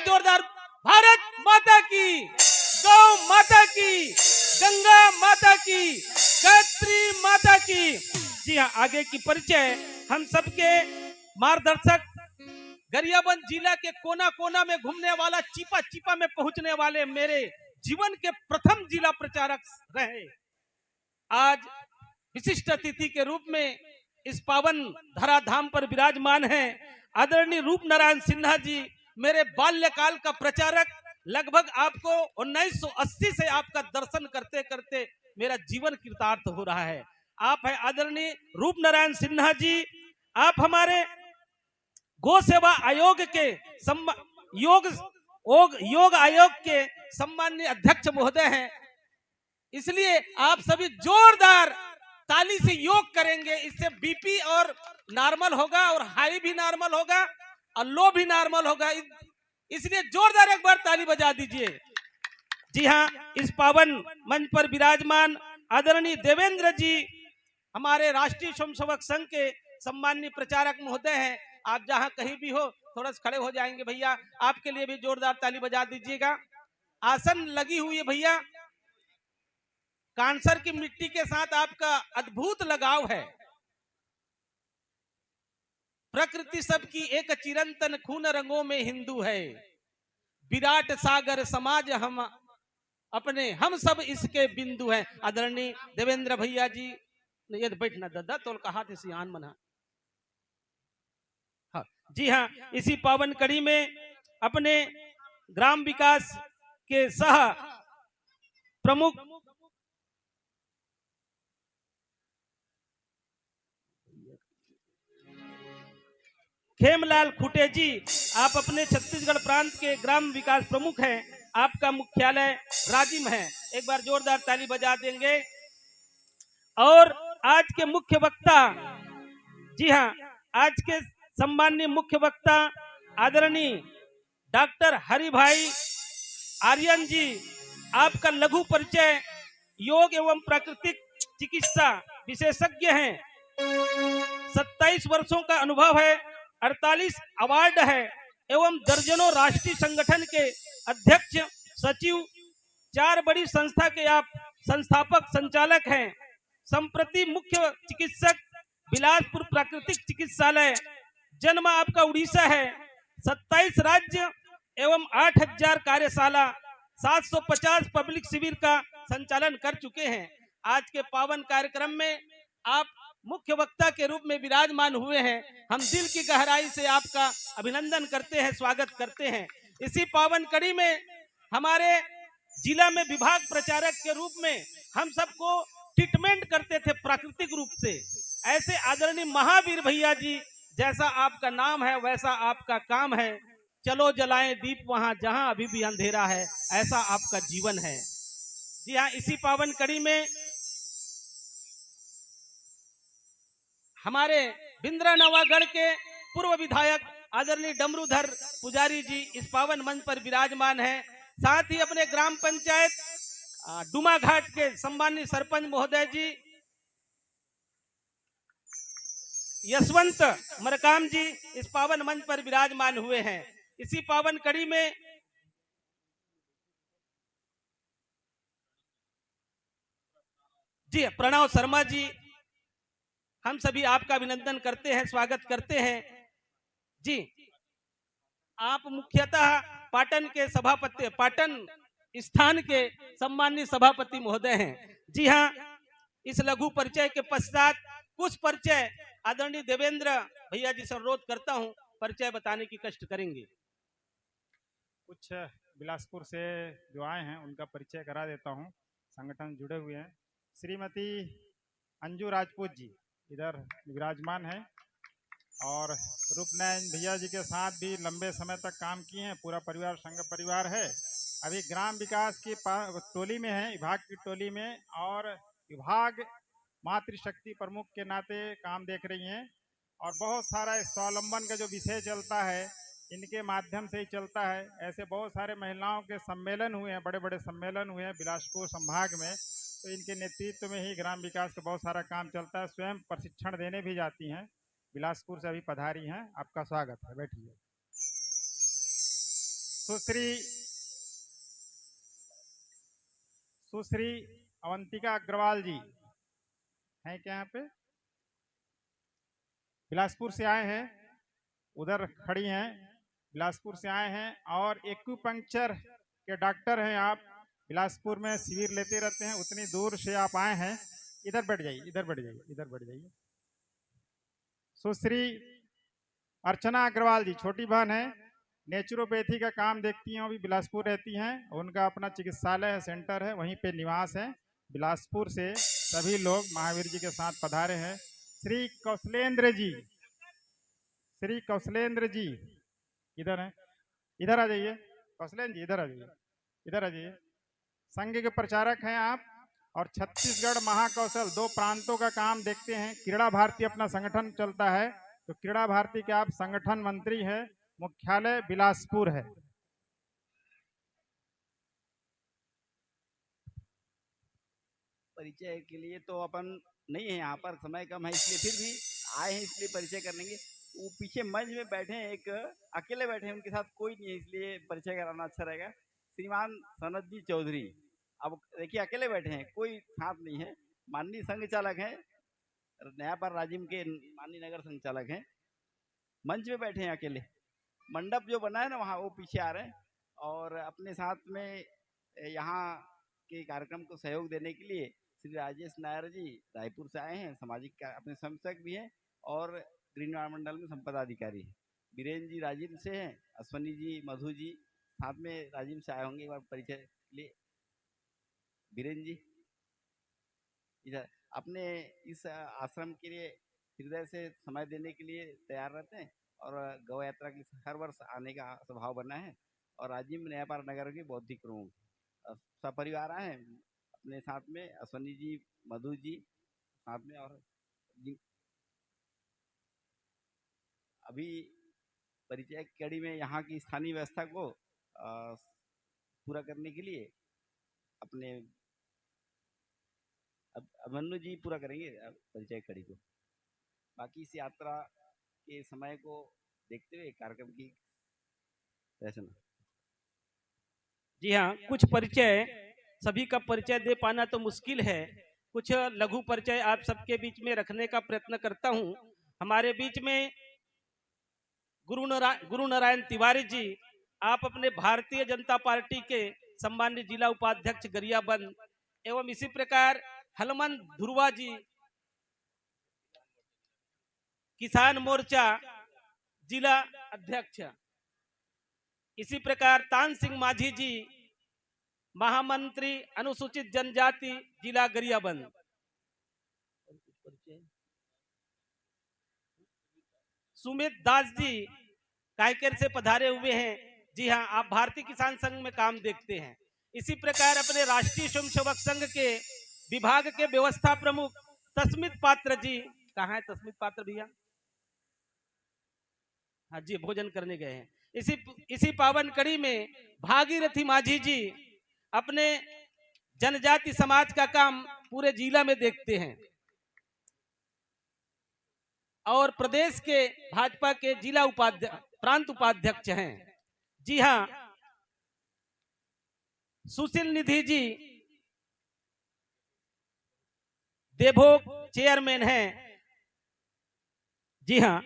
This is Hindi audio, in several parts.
जोरदार। भारत माता की, गौ माता की, गंगा माता की, गायत्री माता की। जी हाँ, आगे की परिचय हम सबके मार्गदर्शक, गरियाबंद जिला के कोना कोना में घूमने वाला, चिपा चिपा में पहुंचने वाले, मेरे जीवन के प्रथम जिला प्रचारक रहे, आज विशिष्ट अतिथि के रूप में इस पावन धराधाम पर विराजमान हैं आदरणीय रूप नारायण सिन्हा जी, मेरे बाल्यकाल का प्रचारक। लगभग आपको 1980 से आपका दर्शन करते करते मेरा जीवन कृतार्थ हो रहा है। आप है आदरणीय रूप नारायण सिन्हा जी। आप हमारे गो सेवा आयोग के योग आयोग के सम्माननीय अध्यक्ष महोदय हैं, इसलिए आप सभी जोरदार ताली से योग करेंगे। इससे बीपी और नॉर्मल होगा और हाई भी नॉर्मल होगा और लो भी नॉर्मल होगा, इसलिए जोरदार एक बार ताली बजा दीजिए। जी हाँ, इस पावन मंच पर विराजमान आदरणीय देवेंद्र जी, हमारे राष्ट्रीय स्वयंसेवक संघ के सम्माननीय प्रचारक महोदय हैं। आप जहां कहीं भी हो थोड़ा सा खड़े हो जाएंगे भैया, आपके लिए भी जोरदार ताली बजा दीजिएगा। आसन लगी हुई है भैया, कांसर की मिट्टी के साथ आपका अद्भुत लगाव है। प्रकृति सबकी एक चिरंतन, खून रंगों में हिंदू है, विराट सागर समाज हम अपने, हम सब इसके बिंदु हैं। आदरणीय देवेंद्र भैया जी, ये बैठना दादा तो कहा थे सियान मना। हाँ जी हाँ, इसी पावन कड़ी में अपने ग्राम विकास के सह प्रमुख खेमलाल खुटे जी, आप अपने छत्तीसगढ़ प्रांत के ग्राम विकास प्रमुख हैं, आपका मुख्यालय राजिम है, एक बार जोरदार ताली बजा देंगे। और आज के मुख्य वक्ता, जी हाँ, आज के सम्माननीय मुख्य वक्ता आदरणीय डॉक्टर हरि भाई आर्यन जी, आपका लघु परिचय, योग एवं प्राकृतिक चिकित्सा विशेषज्ञ हैं, 27 वर्षों का अनुभव है, 48 अवार्ड है एवं दर्जनों राष्ट्रीय संगठन के अध्यक्ष सचिव, 4 बड़ी संस्था के आप संस्थापक संचालक हैं। संप्रति मुख्य चिकित्सक बिलासपुर प्राकृतिक चिकित्सालय, जन्म आपका उड़ीसा है, 27 राज्य एवं 8000 कार्यशाला, 750 पब्लिक शिविर का संचालन कर चुके हैं। आज के पावन कार्यक्रम में आप मुख्य वक्ता के रूप में विराजमान हुए हैं, हम दिल की गहराई से आपका अभिनंदन करते हैं, स्वागत करते हैं। इसी पावन कड़ी में हमारे जिला में विभाग प्रचारक के रूप में हम सबको ट्रीटमेंट करते थे प्राकृतिक रूप से, ऐसे आदरणीय महावीर भैया जी, जैसा आपका नाम है वैसा आपका काम है, चलो जलाएं दीप वहां जहां अभी भी अंधेरा है, ऐसा आपका जीवन है। जी हाँ, इसी पावन कड़ी में हमारे बिंद्रा नवागढ़ के पूर्व विधायक आदरणीय डमरूधर पुजारी जी इस पावन मंच पर विराजमान हैं, साथ ही अपने ग्राम पंचायत डुमा घाट के सम्मानित सरपंच महोदय जी यशवंत मरकाम जी इस पावन मंच पर विराजमान हुए हैं। इसी पावन कड़ी में जी प्रणव शर्मा जी, हम सभी आपका अभिनंदन करते हैं, स्वागत करते हैं। जी, आप मुख्यतः पाटन के सभापति, पाटन स्थान के सम्मानित सभापति महोदय हैं। जी हाँ, इस लघु परिचय के पश्चात कुछ परिचय आदरणीय देवेंद्र भैया जी से अनुरोध करता हूं, परिचय बताने की कष्ट करेंगे। कुछ बिलासपुर से जो आए हैं उनका परिचय करा देता हूं, संगठन जुड़े हुए हैं। श्रीमती अंजू राजपूत जी इधर विराजमान है और रूपनारायण भैया जी के साथ भी लंबे समय तक काम किए हैं, पूरा परिवार संघ परिवार है। अभी ग्राम विकास की टोली में है, विभाग की टोली में, और विभाग मातृशक्ति प्रमुख के नाते काम देख रही हैं। और बहुत सारा स्वावलंबन का जो विषय चलता है इनके माध्यम से ही चलता है। ऐसे बहुत सारे महिलाओं के सम्मेलन हुए हैं, बड़े बड़े सम्मेलन हुए हैं बिलासपुर संभाग में, तो इनके नेतृत्व में ही ग्राम विकास का बहुत सारा काम चलता है। स्वयं प्रशिक्षण देने भी जाती हैं, बिलासपुर से अभी पधारी हैं, आपका स्वागत है, बैठिए। सुश्री अवंतिका अग्रवाल जी हैं क्या यहाँ पे? बिलासपुर से आए हैं, उधर खड़ी हैं, बिलासपुर से आए हैं और एक्यूपंक्चर के डॉक्टर हैं आप। बिलासपुर में शिविर लेते रहते हैं, उतनी दूर से आप आए हैं। इधर बैठ जाइए, इधर बैठ जाइए, इधर बैठ जाइए। सुश्री अर्चना अग्रवाल जी छोटी बहन है, नेचुरोपैथी का काम देखती हैं, अभी बिलासपुर रहती हैं। उनका अपना चिकित्सालय है, सेंटर है, वहीं पे निवास है। बिलासपुर से सभी लोग महावीर जी के साथ पधारे हैं। श्री कौशलेंद्र जी, श्री कौशलेंद्र जी इधर हैं, इधर आ जाइए। कौशलेंद्र जी इधर आ जाइए, इधर आ जाइए। संघ के प्रचारक हैं आप और छत्तीसगढ़ महाकौशल 2 प्रांतों का काम देखते हैं। क्रीड़ा भारती अपना संगठन चलता है, तो क्रीड़ा भारती के आप संगठन मंत्री हैं। मुख्यालय बिलासपुर है। परिचय के लिए तो अपन नहीं है यहाँ पर, समय कम है, इसलिए फिर भी आए हैं, इसलिए परिचय कर लेंगे। वो पीछे मंच में बैठे हैं, एक अकेले बैठे हैं, उनके साथ कोई नहीं है, इसलिए परिचय कराना अच्छा रहेगा। श्रीमान सनत जी चौधरी, अब देखिए अकेले बैठे हैं, कोई साथ नहीं है। माननीय संघ चालक हैं, नयापार राजिम के माननीय नगर संघ चालक हैं, मंच में बैठे हैं अकेले। मंडप जो बना है ना वहाँ, वो पीछे आ रहे हैं। और अपने साथ में यहाँ के कार्यक्रम को सहयोग देने के लिए श्री राजेश नायर जी रायपुर से आए हैं, सामाजिक अपने संस्थक भी हैं और ग्रीन मंडल में संपदा अधिकारी हैं। बीरेन जी राजीव से हैं, अश्वनी जी, मधु जी साथ में राजीव से आए होंगे, एक बार परिचय के लिए। बीरेन जी इधर अपने इस आश्रम के लिए हृदय से समय देने के लिए तैयार रहते हैं और गौ यात्रा की हर वर्ष आने का स्वभाव बना है। और राजीव नयापार नगर के बौद्धिक प्रमुख सपरिवार आए हैं अपने साथ में, अश्वनी जी, मधु जी साथ में। और अभी परिचय कड़ी में यहाँ की स्थानीय व्यवस्था को पूरा करने के लिए अपने अभिमन्यु जी पूरा करेंगे परिचय कड़ी को। बाकी इस यात्रा के समय को देखते हुए कार्यक्रम की रचना। जी हाँ, कुछ परिचय, सभी का परिचय दे पाना तो मुश्किल है। कुछ लघु परिचय आप सबके बीच में रखने का प्रयत्न करता हूँ। हमारे बीच में गुरु नारायण तिवारी जी, आप अपने भारतीय जनता पार्टी के सम्मानित जिला उपाध्यक्ष गरियाबंद, एवं इसी प्रकार हनुमंत ध्रुवा जी, किसान मोर्चा जिला अध्यक्ष। इसी प्रकार तान सिंह माझी जी, महामंत्री अनुसूचित जनजाति जिला गरियाबंद। सुमित दास जी कायकेर से पधारे हुए हैं। जी हाँ, आप भारतीय किसान संघ में काम देखते हैं। इसी प्रकार अपने राष्ट्रीय स्वयंसेवक संघ के विभाग के व्यवस्था प्रमुख तस्मित पात्र जी, कहाँ है तस्मित पात्र भैया? हाँ जी, भोजन करने गए हैं। इसी पावन कड़ी में भागीरथी माझी जी अपने जनजाति समाज का काम पूरे जिला में देखते हैं और प्रदेश के भाजपा के जिला प्रांत उपाध्यक्ष हैं। जी हाँ, सुशील निधि जी देवभोग चेयरमैन हैं। जी हाँ,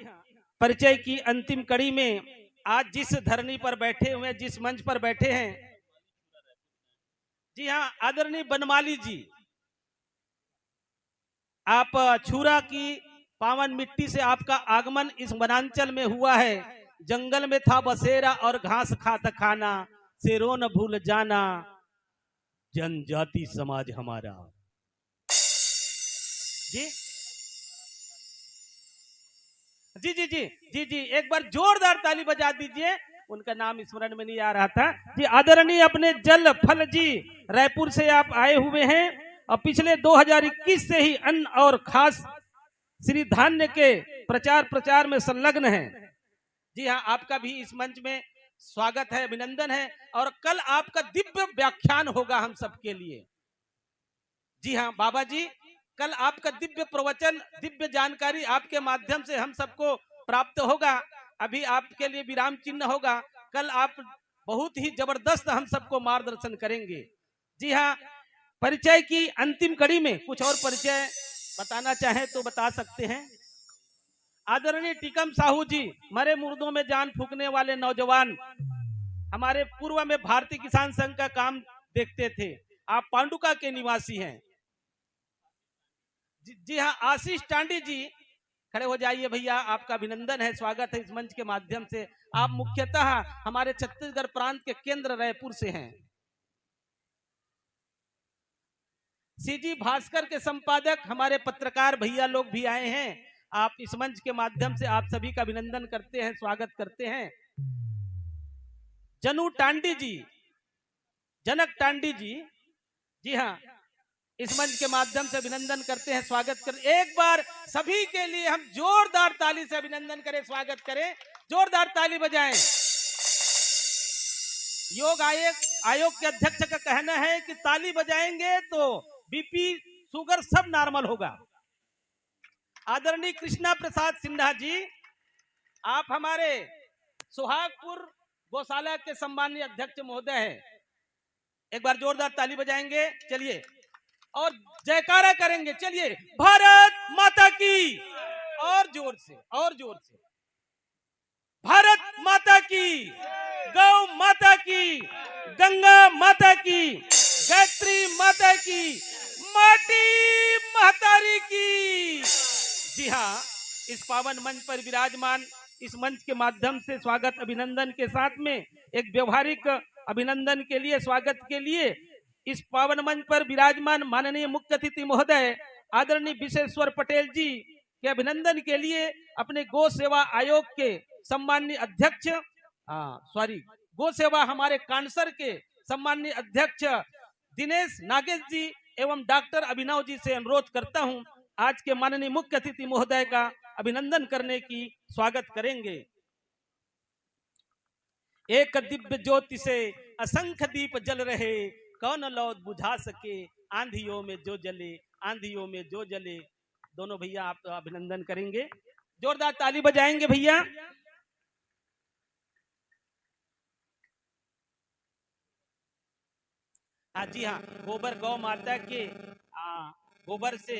परिचय की अंतिम कड़ी में आज जिस धरनी पर बैठे हुए, जिस मंच पर बैठे हैं, जी हाँ, आदरणीय बनमाली जी, आप छुरा की पावन मिट्टी से आपका आगमन इस वनांचल में हुआ है। जंगल में था बसेरा और घास खाता खाना, शेरों न भूल जाना जनजाति समाज हमारा। जी जी जी जी जी जी, एक बार जोरदार ताली बजा दीजिए। उनका नाम स्मरण में नहीं आ रहा था। जी, आदरणीय अपने जल फल जी रायपुर से आप आए हुए हैं और पिछले 2021 से ही अन्न और खास श्री धान्य के प्रचार में संलग्न हैं। जी हाँ, आपका भी इस मंच में स्वागत है, अभिनंदन है। और कल आपका दिव्य व्याख्यान होगा हम सबके लिए। जी हाँ बाबा जी, कल आपका दिव्य प्रवचन, दिव्य जानकारी आपके माध्यम से हम सबको प्राप्त होगा। अभी आपके लिए विराम चिन्ह होगा। कल आप बहुत ही जबरदस्त हम सबको मार्गदर्शन करेंगे। जी हाँ, परिचय की अंतिम कड़ी में कुछ और परिचय बताना चाहें तो बता सकते हैं। आदरणीय टीकम साहू जी, मरे मुर्दों में जान फूकने वाले नौजवान, हमारे पूर्व में भारतीय किसान संघ का काम देखते थे। आप पांडुका के निवासी हैं। जी हाँ, आशीष टांडी जी, खड़े हो जाइए भैया, आपका अभिनंदन है, स्वागत है इस मंच के माध्यम से। आप मुख्यतः हमारे छत्तीसगढ़ प्रांत के केंद्र रायपुर से हैं। सीजी भास्कर के संपादक हमारे पत्रकार भैया लोग भी आए हैं। आप इस मंच के माध्यम से आप सभी का अभिनंदन करते हैं, स्वागत करते हैं। जनू टांडी जी, जनक टांडी जी, जी हाँ, इस मंच के माध्यम से अभिनंदन करते हैं, स्वागत कर। एक बार सभी के लिए हम जोरदार ताली से अभिनंदन करें, स्वागत करें, जोरदार ताली बजाएं। योग आयोग के अध्यक्ष का कहना है कि ताली बजाएंगे तो बीपी शुगर सब नॉर्मल होगा। आदरणीय कृष्णा प्रसाद सिन्हा जी, आप हमारे सुहागपुर गौशाला के सम्मानीय अध्यक्ष महोदय हैं। एक बार जोरदार ताली बजाएंगे, चलिए, और जयकारा करेंगे, चलिए, भारत माता की, और जोर से, और जोर से, भारत माता की, गौ माता की, गंगा माता की, गायत्री माता की, माटी महतारी की। जी हाँ, इस पावन मंच पर विराजमान, इस मंच के माध्यम से स्वागत अभिनंदन के साथ में एक व्यवहारिक अभिनंदन के लिए, स्वागत के लिए इस पावन मंच पर विराजमान माननीय मुख्य अतिथि महोदय आदरणीय विशेश्वर पटेल जी के अभिनंदन के लिए अपने गौ सेवा आयोग के सम्माननीय अध्यक्ष, गौ सेवा हमारे कांसर के सम्माननीय अध्यक्ष दिनेश नागेश जी एवं डॉक्टर अभिनव जी से अनुरोध करता हूं, आज के माननीय मुख्य अतिथि महोदय का अभिनंदन करने की स्वागत करेंगे। एक दिव्य ज्योति से असंख्य दीप जल रहे, कौन लौ बुझा सके, आंधियों में जो जले, आंधियों में जो जले। दोनों भैया आप अभिनंदन करेंगे, जोरदार ताली बजाएंगे भैया। हाँ जी हाँ, गोबर गौ माता के गोबर से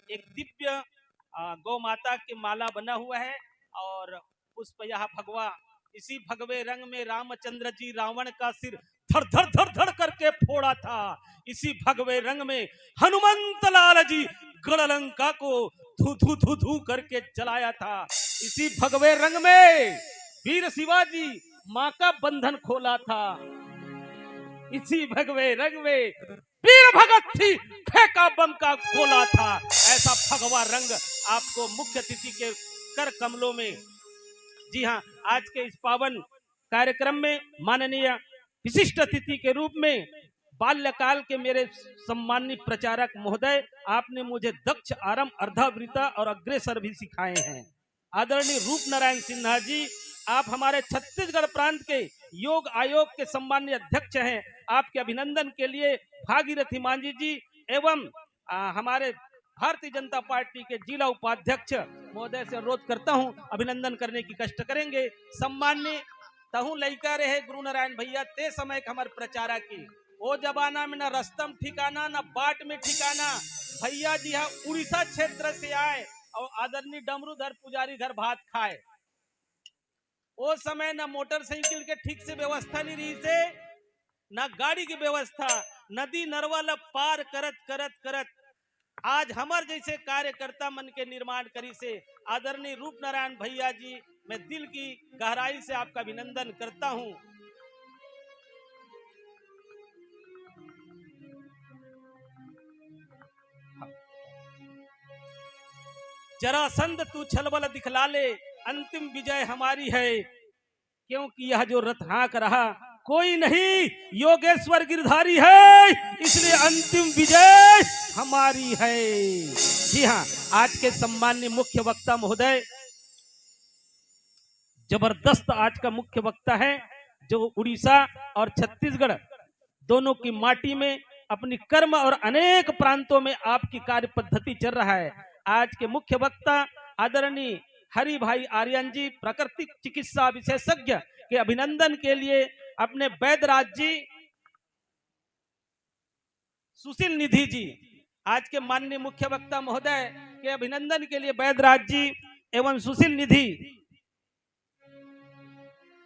एक दिव्य गौ माता की माला बना हुआ है, और पुष्प यह भगवा, इसी भगवे रंग में रामचंद्र जी रावण का सिर धड़ धड़ धड़ धड़ करके फोड़ा था। इसी भगवे रंग में हनुमंत लाल जी गढ़लंका को धू धू धू धू करके जलाया था। इसी भगवे रंग में वीर शिवाजी माँ का बंधन खोला था। इसी भगवे रंग में वीर भगत सिंह फेंका बम का गोला था। ऐसा भगवा रंग आपको मुख्य अतिथि के कर कमलों में। जी हाँ, आज के इस पावन कार्यक्रम में माननीय विशिष्ट अतिथि के रूप में बाल्यकाल के मेरे सम्मानित प्रचारक महोदय, आपने मुझे दक्ष, आरम, अर्धावृता और अग्रेसर भी सिखाए हैं। आदरणीय रूप नारायण सिन्हा जी, आप हमारे छत्तीसगढ़ प्रांत के योग आयोग के सम्मानीय अध्यक्ष हैं। आपके अभिनंदन के लिए भागीरथी मांझी जी एवं हमारे भारतीय जनता पार्टी के जिला उपाध्यक्ष महोदय से अनुरोध करता हूं, अभिनंदन करने की कष्ट करेंगे। सम्मान्य तहु लइका रहे गुरु नारायण भैया ते समय के हमारे प्रचारा की, वो जमाना में न रस्तम ठिकाना न बाट में ठिकाना। भैया जी हाँ उड़ीसा क्षेत्र से आए और आदरणीय डमरूधर पुजारी घर भात खाए। वो समय न मोटरसाइकिल के ठीक से व्यवस्था नहीं रही से, न गाड़ी की व्यवस्था, नदी नरवाला पार करत करत करत आज हमार जैसे कार्यकर्ता मन के निर्माण करी से। आदरणीय रूप नारायण भैया जी, मैं दिल की गहराई से आपका अभिनंदन करता हूं। जरासंध तू छलबल दिखला ले, अंतिम विजय हमारी है, क्योंकि यह जो रथ हाँक रहा कोई नहीं योगेश्वर गिरधारी है, इसलिए अंतिम विजय हमारी है। जी हाँ, आज के सम्मान्य मुख्य वक्ता महोदय, जबरदस्त आज का मुख्य वक्ता है, जो उड़ीसा और छत्तीसगढ़ दोनों की माटी में अपनी कर्म और अनेक प्रांतों में आपकी कार्य पद्धति चल रहा है। आज के मुख्य वक्ता आदरणीय हरि भाई आर्यन जी, प्राकृतिक चिकित्सा विशेषज्ञ के अभिनंदन के लिए अपने वैद्यराज जी, सुशील निधि जी, आज के माननीय मुख्य वक्ता महोदय के अभिनंदन के लिए वैद्यराज जी एवं सुशील निधि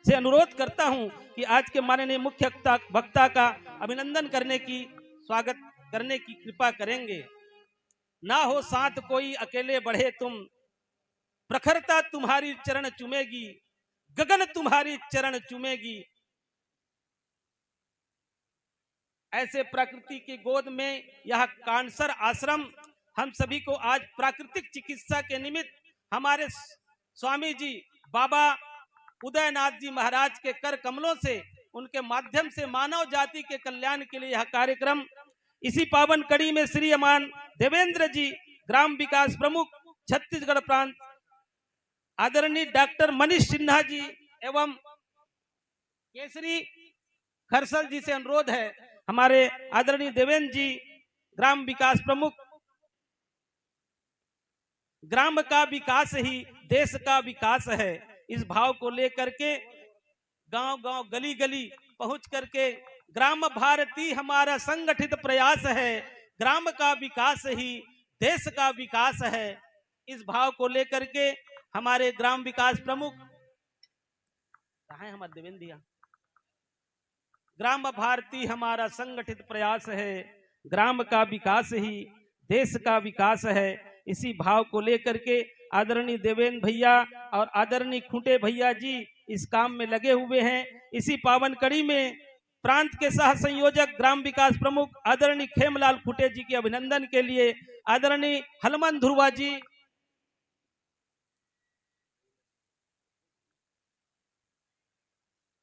से अनुरोध करता हूं कि आज के माननीय मुख्य वक्ता का अभिनंदन करने की, स्वागत करने की कृपा करेंगे। ना हो साथ कोई, अकेले बढ़े तुम, प्रखरता तुम्हारी चरण चुमेगी, गगन तुम्हारी चरण चुमेगी। ऐसे प्रकृति की गोद में यह कांसर आश्रम हम सभी को आज प्राकृतिक चिकित्सा के निमित्त हमारे स्वामी जी बाबा उदयनाथ जी महाराज के कर कमलों से, उनके माध्यम से मानव जाति के कल्याण के लिए यह कार्यक्रम, इसी पावन कड़ी में श्रीमान देवेंद्र जी ग्राम विकास प्रमुख छत्तीसगढ़ प्रांत आदरणीय डॉक्टर मनीष सिन्हा जी एवं केसरी खरसल जी से अनुरोध है, हमारे आदरणीय देवेंद्र जी ग्राम विकास प्रमुख, ग्राम का विकास ही देश का विकास है, इस भाव को लेकर के गांव गांव गली गली पहुंच करके ग्राम भारती हमारा संगठित प्रयास है, ग्राम का विकास ही देश का विकास है, इस भाव को लेकर के हमारे ग्राम विकास प्रमुख कहाँ है हमारे देवेंद्र भैया, ग्राम भारती हमारा संगठित प्रयास है, ग्राम का विकास ही देश का विकास है, इसी भाव को लेकर के आदरणीय देवेंद्र भैया और आदरणीय खूंटे भैया जी इस काम में लगे हुए हैं। इसी पावन कड़ी में प्रांत के सह संयोजक ग्राम विकास प्रमुख आदरणीय खेमलाल खूंटे जी के अभिनंदन के लिए आदरणीय हलमन ध्रुवा जी,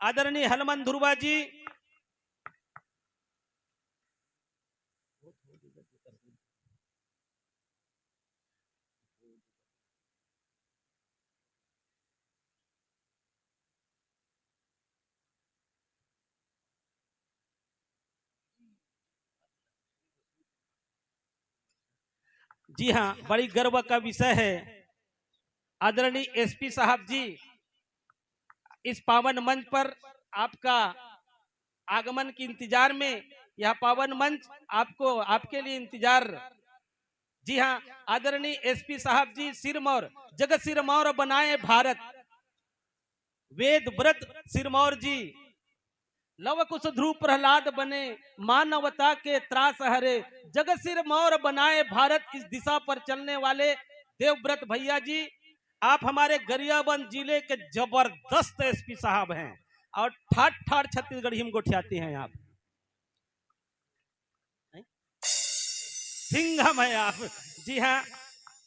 आदरणीय हलमन ध्रुवा जी, जी हाँ, बड़ी गर्व का विषय है। आदरणीय एसपी साहब जी इस पावन मंच पर आपका आगमन के इंतजार में, यह पावन मंच आपको, आपके लिए इंतजार। जी हाँ, आदरणीय एसपी साहब जी सिरमौर, जगत सिरमौर बनाए भारत, वेद व्रत सिरमौर जी, लव कुश ध्रुव प्रहलाद बने, मानवता के त्रास हरे, जगत सिरमौर बनाए भारत, इस दिशा पर चलने वाले देवव्रत भैया जी, आप हमारे गरियाबंद जिले के जबरदस्त एसपी साहब हैं और ठाठ ठाठ छत्तीसगढ़ी हम गोठियाते हैं, आप सिंघम है आप। जी हाँ,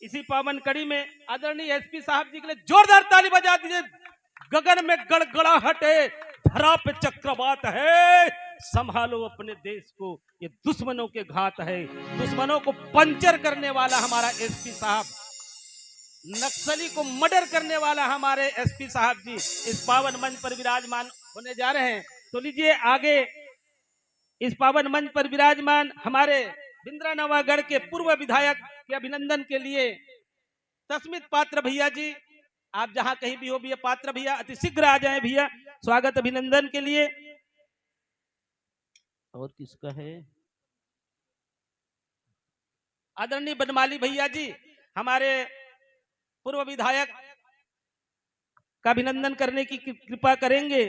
इसी पावन कड़ी में आदरणीय एसपी साहब जी के लिए जोरदार ताली बजा दीजिए। गगन में गड़गड़ाहट है, धरा पे चक्रवात है, संभालो अपने देश को, ये दुश्मनों के घात है, दुश्मनों को पंचर करने वाला हमारा एसपी साहब, नक्सली को मर्डर करने वाला हमारे एसपी साहब जी इस पावन मंच पर विराजमान होने जा रहे हैं। तो लीजिए आगे इस पावन मंच पर विराजमान हमारे बिंद्रा नवागढ़ के पूर्व विधायक के अभिनंदन के लिए तस्मित पात्र भैया जी, आप जहां कहीं भी हो भैया, पात्र भैया अति शीघ्र आ जाएं भैया स्वागत अभिनंदन के लिए। और किसका है? आदरणीय बनमाली भैया जी हमारे पूर्व विधायक का अभिनंदन करने की कृपा करेंगे।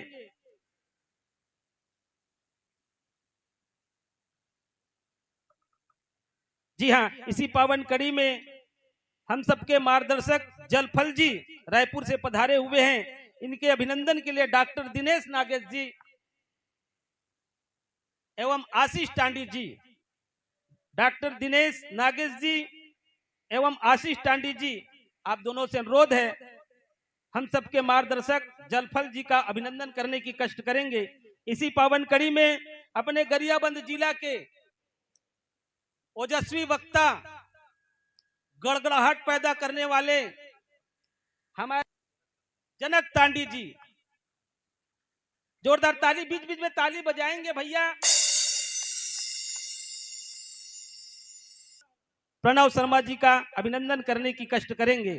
जी हाँ, इसी पावन कड़ी में हम सबके मार्गदर्शक जलफल जी रायपुर से पधारे हुए हैं, इनके अभिनंदन के लिए डॉक्टर दिनेश नागेश जी एवं आशीष टांडी जी, डॉक्टर दिनेश नागेश जी एवं आशीष टांडी जी, आप दोनों से अनुरोध है, हम सबके मार्गदर्शक जलफल जी का अभिनंदन करने की कष्ट करेंगे। इसी पावन कड़ी में अपने गरियाबंद जिला के ओजस्वी वक्ता, गड़गड़ाहट पैदा करने वाले हमारे जनक तांडी जी, जोरदार ताली, बीच बीच में ताली बजाएंगे भैया। प्रणव शर्मा जी का अभिनंदन करने की कष्ट करेंगे।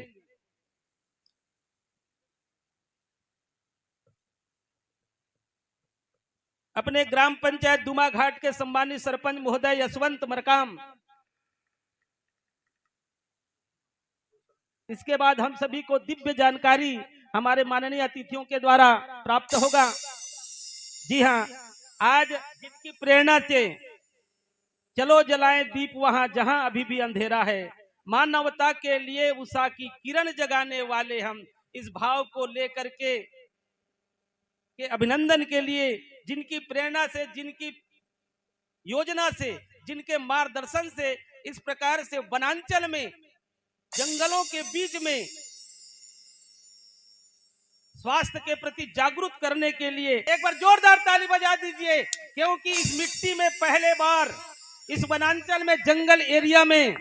अपने ग्राम पंचायत दुमा घाट के सम्मानित सरपंच महोदय यशवंत मरकाम। इसके बाद हम सभी को दिव्य जानकारी हमारे माननीय अतिथियों के द्वारा प्राप्त होगा। जी हाँ, आज जिनकी प्रेरणा से चलो जलाएं दीप वहां जहां अभी भी अंधेरा है, मानवता के लिए उषा की किरण जगाने वाले हम, इस भाव को लेकर के अभिनंदन के लिए, जिनकी प्रेरणा से, जिनकी योजना से, जिनके मार्गदर्शन से इस प्रकार से वनांचल में, जंगलों के बीच में स्वास्थ्य के प्रति जागरूक करने के लिए एक बार जोरदार ताली बजा दीजिए, क्योंकि इस मिट्टी में पहले बार, इस वनांचल में, जंगल एरिया में,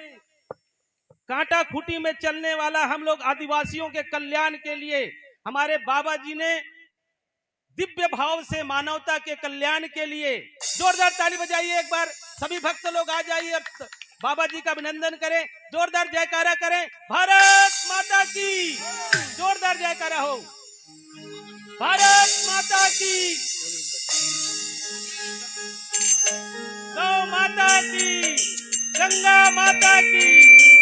कांटा खूटी में चलने वाला हम लोग आदिवासियों के कल्याण के लिए हमारे बाबा जी ने दिव्य भाव से मानवता के कल्याण के लिए जोरदार ताली बजाइए। एक बार सभी भक्त लोग आ जाइए और बाबा जी का अभिनंदन करें, जोरदार जयकारा करें। भारत माता की जोरदार जयकारा हो। भारत माता की, गौ माता की, गंगा माता की।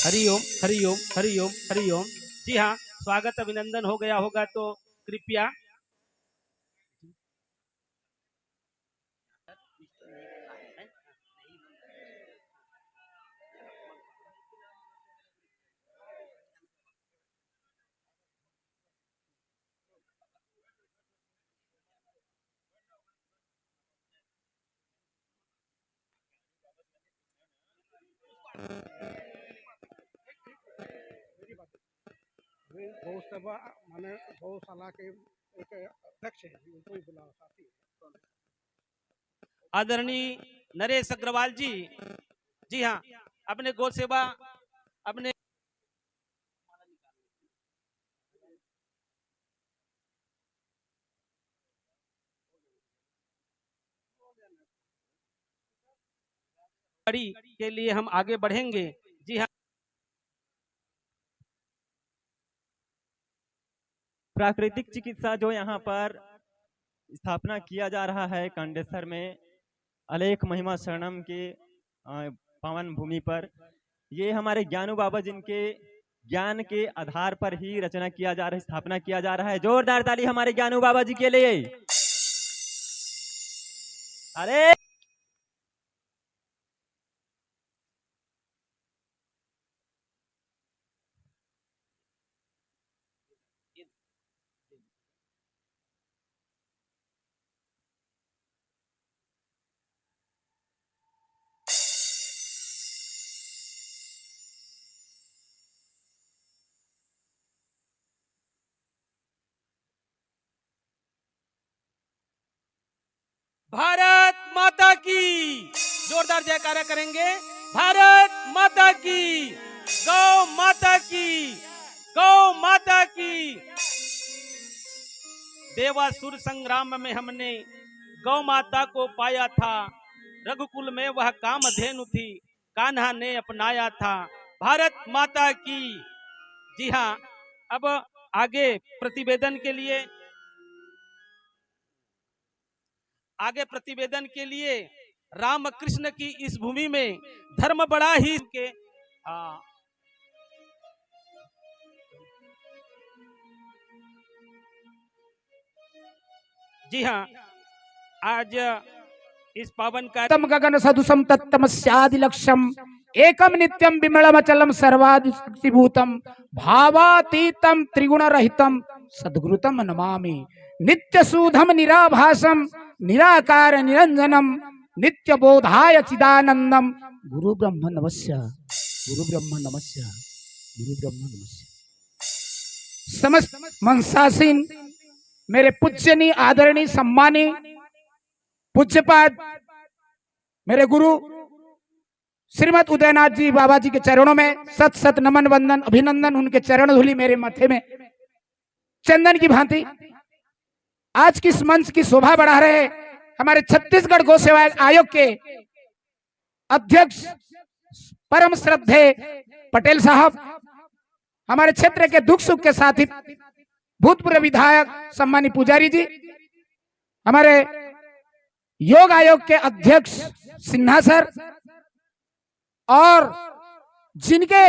हरिओम हरिओम हरिओम हरिओम। जी हाँ, स्वागत अभिनंदन हो गया होगा तो कृपया गौसभा माने गौशाला के एक अध्यक्ष है, उनको ही बुलाओ साथी। आदरणीय नरेश अग्रवाल जी, जी हाँ, अपने गौ सेवा अपने के लिए हम आगे बढ़ेंगे। जी हाँ, प्राकृतिक चिकित्सा जो यहाँ पर स्थापना किया जा रहा है कांडेसर में अलेख महिमा शरणम के पावन भूमि पर, ये हमारे ज्ञानू बाबा जिनके ज्ञान के आधार पर ही रचना किया जा रहा है, स्थापना किया जा रहा है। जोरदार ताली हमारे ज्ञानू बाबा जी के लिए। अरे भारत माता की जोरदार जयकारा करेंगे। भारत माता की, गौ माता की, गौ माता की। देवासुर संग्राम में हमने गौ माता को पाया था, रघुकुल में वह कामधेनु थी, कान्हा ने अपनाया था भारत माता की। जी हाँ, अब आगे प्रतिवेदन के लिए रामकृष्ण की इस भूमि में धर्म बड़ा ही के जी हाँ, आज इस पावन तम गगन सदुसम तत्तमस्यादि लक्ष्यम एकम नित्यम विमलमचलम सर्वादिभूतम भावातीतम त्रिगुण रहितम सद्गुरुतम नमामि नित्य सूधम निराभासम निराकार निरंजनम नित्य बोधाय चिदानंदम गुरु ब्रह्म नमस्य गुरु ब्रह्म नमस्य गुरु ब्रह्म नमस्य। समस्त मनसासीन मेरे पूज्यनीय आदरणीय सम्मानी पूज्यपाद मेरे गुरु श्रीमद उदयनाथ जी बाबा जी के चरणों में सत सत नमन वंदन अभिनंदन। उनके चरण धूलि मेरे माथे में चंदन की भांति। आज की इस मंच की शोभा बढ़ा रहे हमारे छत्तीसगढ़ गौ सेवा आयोग के अध्यक्ष परम श्रद्धे पटेल साहब, हमारे क्षेत्र के दुख सुख के साथी भूतपूर्व विधायक सम्मानी पुजारी जी, हमारे योग आयोग के अध्यक्ष सिन्हा सर, और जिनके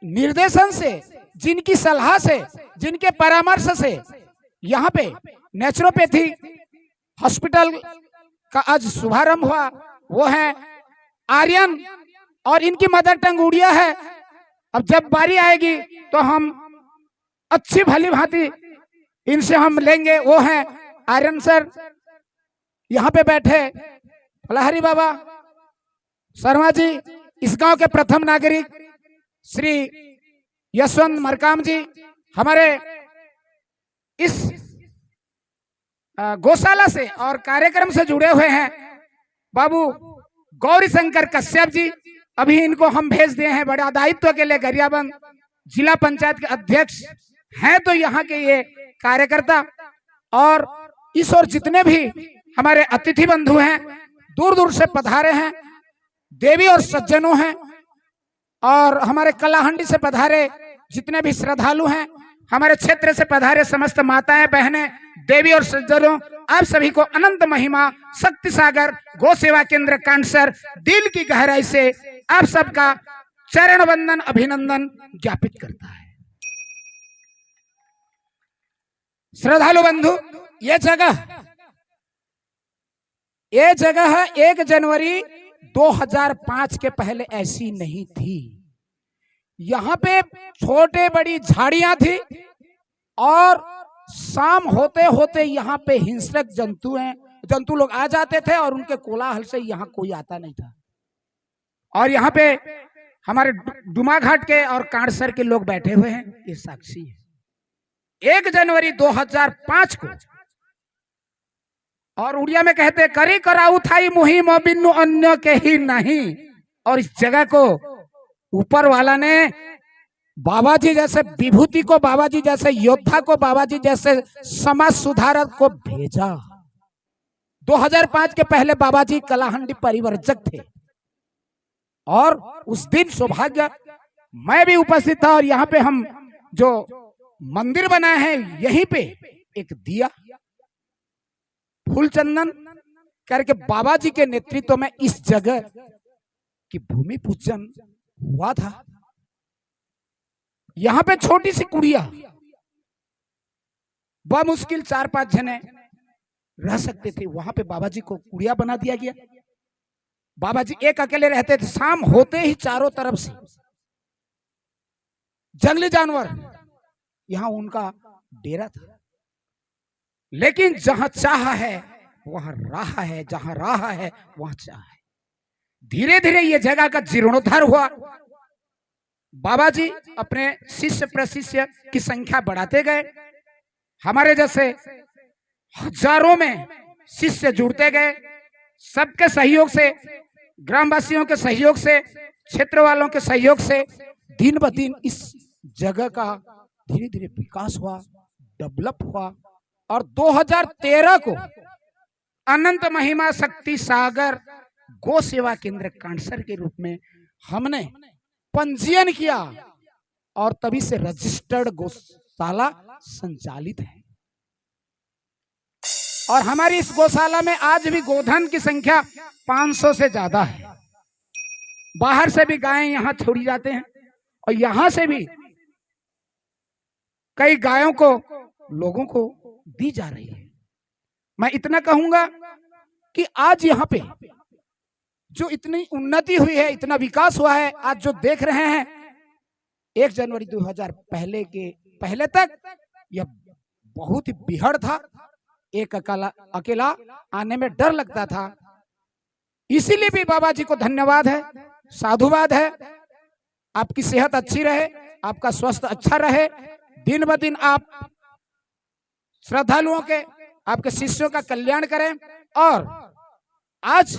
निर्देशन से, जिनकी सलाह से, जिनके परामर्श से यहाँ पे नेचुरोपैथी हॉस्पिटल का आज शुभारंभ हुआ, वो है आर्यन, और इनकी मदर टंग उड़िया है। अब जब बारी आएगी तो हम अच्छी भली भांति इनसे हम लेंगे। वो है आर्यन सर, यहाँ पे बैठे फलाहरी बाबा शर्मा जी, इस गांव के प्रथम नागरिक श्री यशवंत मरकाम जी, हमारे इस गौशाला से और कार्यक्रम से जुड़े हुए हैं बाबू गौरी शंकर कश्यप जी, अभी इनको हम भेज दिए हैं बड़ा दायित्व के लिए। गरियाबंद जिला पंचायत के अध्यक्ष हैं तो यहाँ के ये कार्यकर्ता, और इस और जितने भी हमारे अतिथि बंधु हैं दूर दूर से पधारे हैं, देवी और सज्जनों हैं, और हमारे कलाहंडी से पधारे जितने भी श्रद्धालु हैं, हमारे क्षेत्र से पधारे समस्त माताएं बहनें देवी और सज्जनों, आप सभी को अनंत महिमा शक्ति सागर गौ सेवा केंद्र कांसर दिल की गहराई से आप सबका चरण वंदन अभिनंदन ज्ञापित करता है। श्रद्धालु बंधु, ये जगह 1 जनवरी 2005 के पहले ऐसी नहीं थी। यहाँ पे छोटे बड़ी झाड़ियां थी, और शाम होते होते यहाँ पे हिंसक जंतु लोग आ जाते थे, और उनके कोलाहल से यहाँ कोई आता नहीं था। और यहाँ पे हमारे डुमा घाट के और कांडसर के लोग बैठे हुए हैं, ये साक्षी है। 1 जनवरी 2005 को, और उड़िया में कहते करी कराऊ थाई मुहिम बिन्नु अन्य के ही नहीं, और इस जगह को ऊपर वाला ने बाबा जी जैसे विभूति को, बाबा जी जैसे योद्धा को, बाबा जी जैसे समाज सुधारक को भेजा। 2005 के पहले बाबा जी कलाहंडी परिवर्जक थे, और उस दिन सौभाग्य मैं भी उपस्थित था। और यहाँ पे हम जो मंदिर बनाए हैं, यहीं पे एक दिया फूल चंदन करके बाबा जी के नेतृत्व में इस जगह की भूमि पूजन हुआ था। यहाँ पे छोटी सी कुड़िया, मुश्किल 4-5 जने रह सकते थे, वहां पे बाबा जी को कुड़िया बना दिया गया। बाबा जी एक अकेले रहते थे। शाम होते ही चारों तरफ से जंगली जानवर, यहाँ उनका डेरा था। लेकिन जहां चाह है वहां राह है, जहां राह है वहां चाह है। धीरे धीरे ये जगह का जीर्णोद्धार हुआ। बाबा जी अपने शिष्य प्रशिष्य की संख्या बढ़ाते गए। हमारे जैसे हजारों में शिष्य जुड़ते गए। सबके सहयोग से, ग्रामवासियों के सहयोग से, क्षेत्र वालों के सहयोग से दिन ब दिन इस जगह का धीरे धीरे विकास हुआ, डेवलप हुआ। और 2013 को अनंत महिमा शक्ति सागर गो सेवा केंद्र कांसर के रूप में हमने पंजीयन किया और तभी से रजिस्टर्ड गौशाला संचालित है। और हमारी इस गौशाला में आज भी गोधन की संख्या 500 से ज्यादा है। बाहर से भी गायें यहाँ छोड़ी जाते हैं और यहाँ से भी कई गायों को लोगों को दी जा रही है। मैं इतना कहूंगा कि आज यहाँ पे जो इतनी उन्नति हुई है, इतना विकास हुआ है, आज जो देख रहे हैं 1 जनवरी 2000 पहले तक यह बहुत ही बिहड़ था। एक अकेला आने में डर लगता था। इसीलिए भी बाबा जी को धन्यवाद है, साधुवाद है। आपकी सेहत अच्छी रहे, आपका स्वास्थ्य अच्छा रहे, दिन ब दिन आप श्रद्धालुओं के, आपके शिष्यों का कल्याण करें। और आज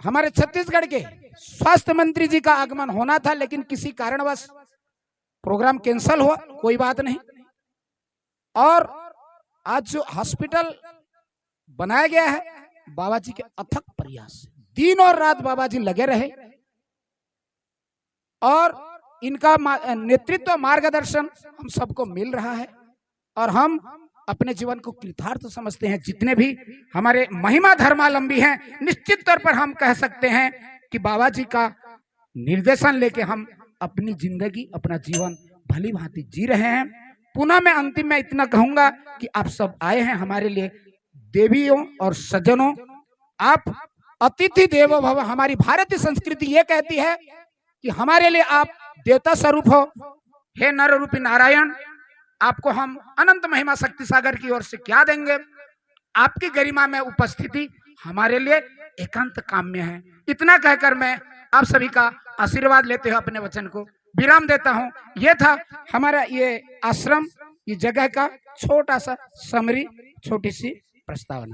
हमारे छत्तीसगढ़ के स्वास्थ्य मंत्री जी का आगमन होना था, लेकिन किसी कारणवश प्रोग्राम कैंसिल हुआ, कोई बात नहीं। और आज जो हॉस्पिटल बनाया गया है, बाबा जी के अथक प्रयास से दिन और रात बाबा जी लगे रहे और इनका नेतृत्व मार्गदर्शन हम सबको मिल रहा है और हम अपने जीवन को कृतार्थ समझते हैं। जितने भी हमारे महिमा धर्मावलंबी हैं, निश्चित तौर पर हम कह सकते हैं कि बाबा जी का निर्देशन लेके हम अपनी जिंदगी, अपना जीवन भली भांति जी रहे हैं। पुनः मैं अंतिम में इतना कहूंगा कि आप सब आए हैं हमारे लिए, देवियों और सज्जनों, आप अतिथि देवो भव। हमारी भारतीय संस्कृति ये कहती है कि हमारे लिए आप देवता स्वरूप हो। हे नर रूपी नारायण, आपको हम अनंत महिमा शक्ति सागर की ओर से क्या देंगे। आपकी गरिमा में उपस्थिति हमारे लिए एकांत काम्य है। इतना कहकर मैं आप सभी का आशीर्वाद लेते हुए अपने वचन को विराम देता हूं। यह था हमारा ये आश्रम, ये जगह का छोटा सा समरी, छोटी सी प्रस्तावना।